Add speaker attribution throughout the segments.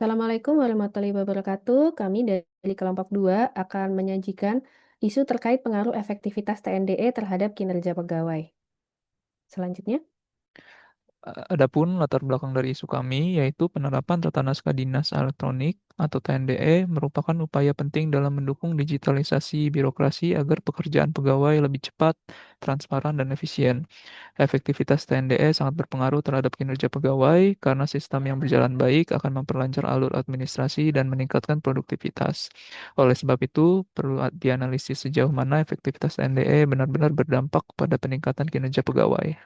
Speaker 1: Assalamualaikum warahmatullahi wabarakatuh. Kami dari kelompok 2 akan menyajikan isu terkait pengaruh efektivitas TNDE terhadap kinerja pegawai. Selanjutnya,
Speaker 2: Adapun latar belakang dari isu kami yaitu penerapan Tata Naskah Dinas Elektronik atau TNDE merupakan upaya penting dalam mendukung digitalisasi birokrasi agar pekerjaan pegawai lebih cepat, transparan, dan efisien. Efektivitas TNDE sangat berpengaruh terhadap kinerja pegawai karena sistem yang berjalan baik akan memperlancar alur administrasi dan meningkatkan produktivitas. Oleh sebab itu, perlu dianalisis sejauh mana efektivitas TNDE benar-benar berdampak pada peningkatan kinerja pegawai.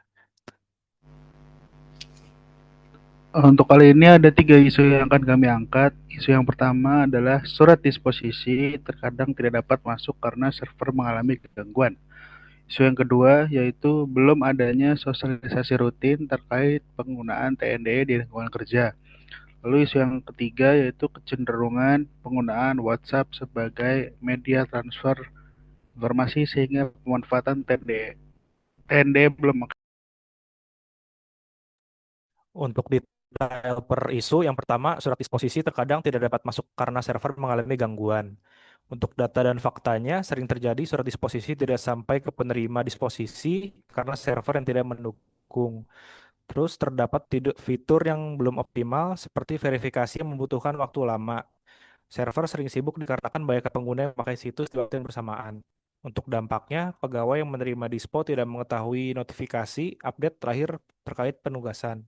Speaker 3: Untuk kali ini ada 3 isu yang akan kami angkat. Isu yang pertama adalah surat disposisi terkadang tidak dapat masuk karena server mengalami gangguan. Isu yang kedua yaitu belum adanya sosialisasi rutin terkait penggunaan TNDE di lingkungan kerja. Lalu isu yang ketiga yaitu kecenderungan penggunaan WhatsApp sebagai media transfer informasi sehingga pemanfaatan TNDE belum.
Speaker 4: Untuk detail per isu, yang pertama, surat disposisi terkadang tidak dapat masuk karena server mengalami gangguan. Untuk data dan faktanya, sering terjadi surat disposisi tidak sampai ke penerima disposisi karena server yang tidak mendukung. Terus terdapat fitur yang belum optimal seperti verifikasi yang membutuhkan waktu lama. Server sering sibuk dikarenakan banyaknya pengguna yang memakai situs di waktu yang bersamaan. Untuk dampaknya, pegawai yang menerima dispo tidak mengetahui notifikasi update terakhir terkait penugasan.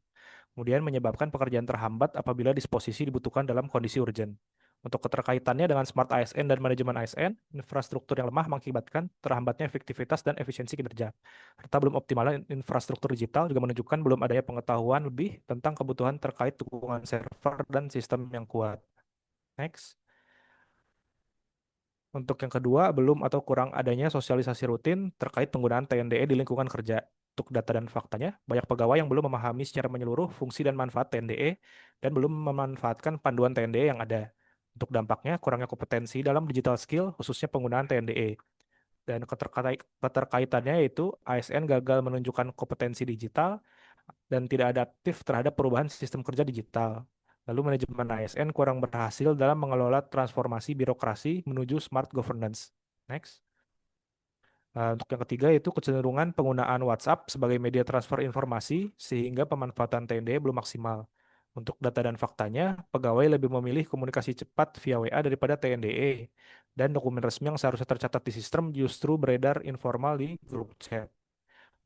Speaker 4: Kemudian menyebabkan pekerjaan terhambat apabila disposisi dibutuhkan dalam kondisi urgent. Untuk keterkaitannya dengan Smart ASN dan manajemen ASN, infrastruktur yang lemah mengakibatkan terhambatnya efektivitas dan efisiensi kinerja. Serta belum optimalnya infrastruktur digital juga menunjukkan belum adanya pengetahuan lebih tentang kebutuhan terkait dukungan server dan sistem yang kuat. Next. Untuk yang kedua, belum atau kurang adanya sosialisasi rutin terkait penggunaan TNDE di lingkungan kerja. Untuk data dan faktanya, banyak pegawai yang belum memahami secara menyeluruh fungsi dan manfaat TNDE dan belum memanfaatkan panduan TNDE yang ada. Untuk dampaknya, kurangnya kompetensi dalam digital skill, khususnya penggunaan TNDE. Dan keterkaitannya yaitu ASN gagal menunjukkan kompetensi digital dan tidak adaptif terhadap perubahan sistem kerja digital. Lalu manajemen ASN kurang berhasil dalam mengelola transformasi birokrasi menuju smart governance. Next. Untuk yang ketiga yaitu kecenderungan penggunaan WhatsApp sebagai media transfer informasi sehingga pemanfaatan TND belum maksimal. Untuk data dan faktanya, pegawai lebih memilih komunikasi cepat via WA daripada TNDE, dan dokumen resmi yang seharusnya tercatat di sistem justru beredar informal di grup chat.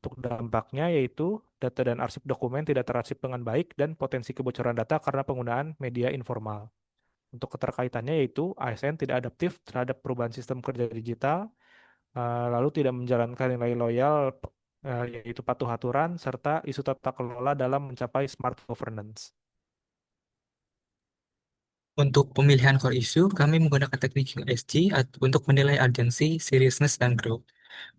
Speaker 4: Untuk dampaknya yaitu data dan arsip dokumen tidak terarsip dengan baik dan potensi kebocoran data karena penggunaan media informal. Untuk keterkaitannya yaitu ASN tidak adaptif terhadap perubahan sistem kerja digital, lalu tidak menjalankan nilai loyal yaitu patuh aturan serta isu tata kelola dalam mencapai smart governance.
Speaker 5: Untuk pemilihan core issue, kami menggunakan teknik USG untuk menilai urgency, seriousness, dan growth.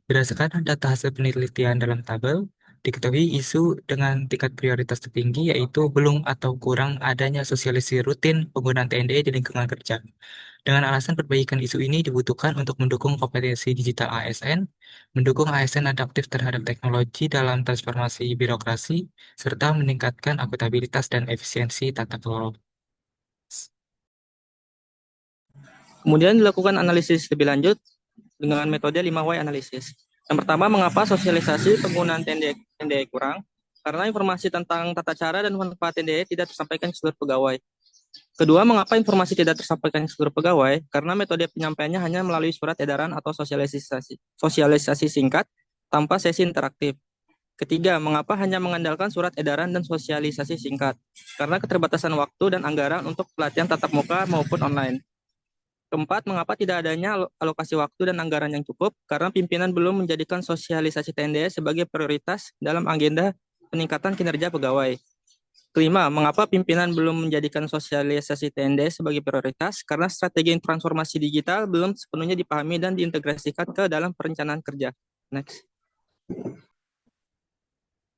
Speaker 5: Berdasarkan data hasil penelitian dalam tabel, diketahui isu dengan tingkat prioritas tertinggi yaitu belum atau kurang adanya sosialisasi rutin penggunaan TNDE di lingkungan kerja. Dengan alasan perbaikan isu ini dibutuhkan untuk mendukung kompetensi digital ASN, mendukung ASN adaptif terhadap teknologi dalam transformasi birokrasi, serta meningkatkan akuntabilitas dan efisiensi tata kelola.
Speaker 6: Kemudian dilakukan analisis lebih lanjut dengan metode 5W analisis. Yang pertama, mengapa sosialisasi penggunaan TNDE kurang? Karena informasi tentang tata cara dan manfaat TNDE tidak tersampaikan ke seluruh pegawai. Kedua, mengapa informasi tidak tersampaikan ke seluruh pegawai? Karena metode penyampaiannya hanya melalui surat edaran atau sosialisasi singkat tanpa sesi interaktif. Ketiga, mengapa hanya mengandalkan surat edaran dan sosialisasi singkat? Karena keterbatasan waktu dan anggaran untuk pelatihan tatap muka maupun online. Keempat, mengapa tidak adanya alokasi waktu dan anggaran yang cukup? Karena pimpinan belum menjadikan sosialisasi TNDE sebagai prioritas dalam agenda peningkatan kinerja pegawai. Kelima, mengapa pimpinan belum menjadikan sosialisasi TNDE sebagai prioritas? Karena strategi transformasi digital belum sepenuhnya dipahami dan diintegrasikan ke dalam perencanaan kerja. Next.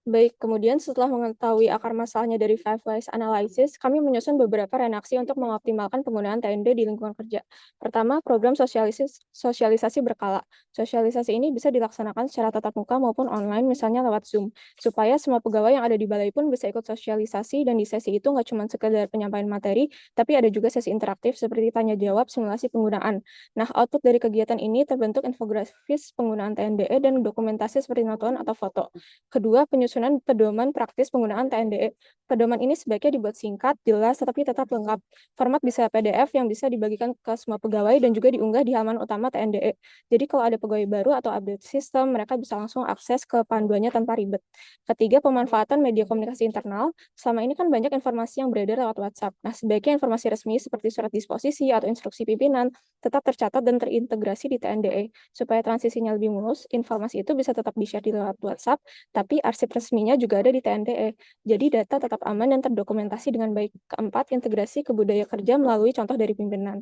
Speaker 7: Baik, kemudian setelah mengetahui akar masalahnya dari Five Whys Analysis, kami menyusun beberapa reaksi untuk mengoptimalkan penggunaan TND di lingkungan kerja. Pertama, program sosialisasi berkala. Sosialisasi ini bisa dilaksanakan secara tatap muka maupun online, misalnya lewat Zoom, supaya semua pegawai yang ada di balai pun bisa ikut sosialisasi, dan di sesi itu nggak cuma sekedar penyampaian materi, tapi ada juga sesi interaktif seperti tanya jawab, simulasi penggunaan. Nah, output dari kegiatan ini terbentuk infografis penggunaan TNDE dan dokumentasi seperti notulen atau foto. Kedua, penyusunan pedoman praktis penggunaan TNDE. Pedoman ini sebaiknya dibuat singkat, jelas, tetapi tetap lengkap. Format bisa PDF yang bisa dibagikan ke semua pegawai dan juga diunggah di halaman utama TNDE. Jadi kalau ada pegawai baru atau update sistem, mereka bisa langsung akses ke panduannya tanpa ribet. Ketiga, pemanfaatan media komunikasi internal. Selama ini kan banyak informasi yang beredar lewat WhatsApp. Nah, sebaiknya informasi resmi seperti surat disposisi atau instruksi pimpinan tetap tercatat dan terintegrasi di TNDE. Supaya transisinya lebih mulus, informasi itu bisa tetap di-share di lewat WhatsApp, tapi arsip resminya juga ada di TNDE. Jadi data tetap aman dan terdokumentasi dengan baik. Keempat, integrasi ke budaya kerja melalui contoh dari pimpinan.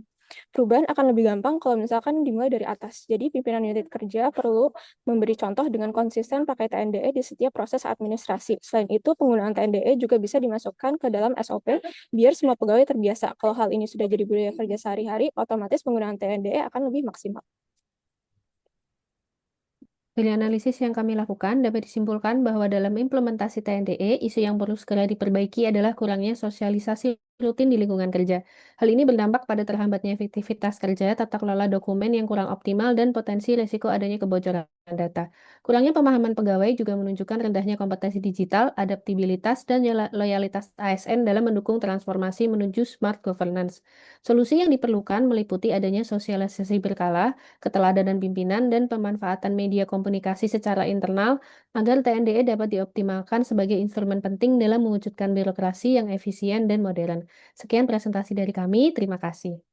Speaker 7: Perubahan akan lebih gampang kalau misalkan dimulai dari atas. Jadi pimpinan unit kerja perlu memberi contoh dengan konsisten pakai TNDE di setiap proses administrasi. Selain itu, penggunaan TNDE juga bisa dimasukkan ke dalam SOP biar semua pegawai terbiasa. Kalau hal ini sudah jadi budaya kerja sehari-hari, otomatis penggunaan TNDE akan lebih maksimal.
Speaker 1: Dari analisis yang kami lakukan, dapat disimpulkan bahwa dalam implementasi TNDE, isu yang perlu segera diperbaiki adalah kurangnya sosialisasi rutin di lingkungan kerja. Hal ini berdampak pada terhambatnya efektivitas kerja, tata kelola dokumen yang kurang optimal, dan potensi risiko adanya kebocoran data. Kurangnya pemahaman pegawai juga menunjukkan rendahnya kompetensi digital, adaptabilitas, dan loyalitas ASN dalam mendukung transformasi menuju smart governance. Solusi yang diperlukan meliputi adanya sosialisasi berkala, keteladanan pimpinan, dan pemanfaatan media komunikasi secara internal agar TNDE dapat dioptimalkan sebagai instrumen penting dalam mewujudkan birokrasi yang efisien dan modern. Sekian presentasi dari kami, terima kasih.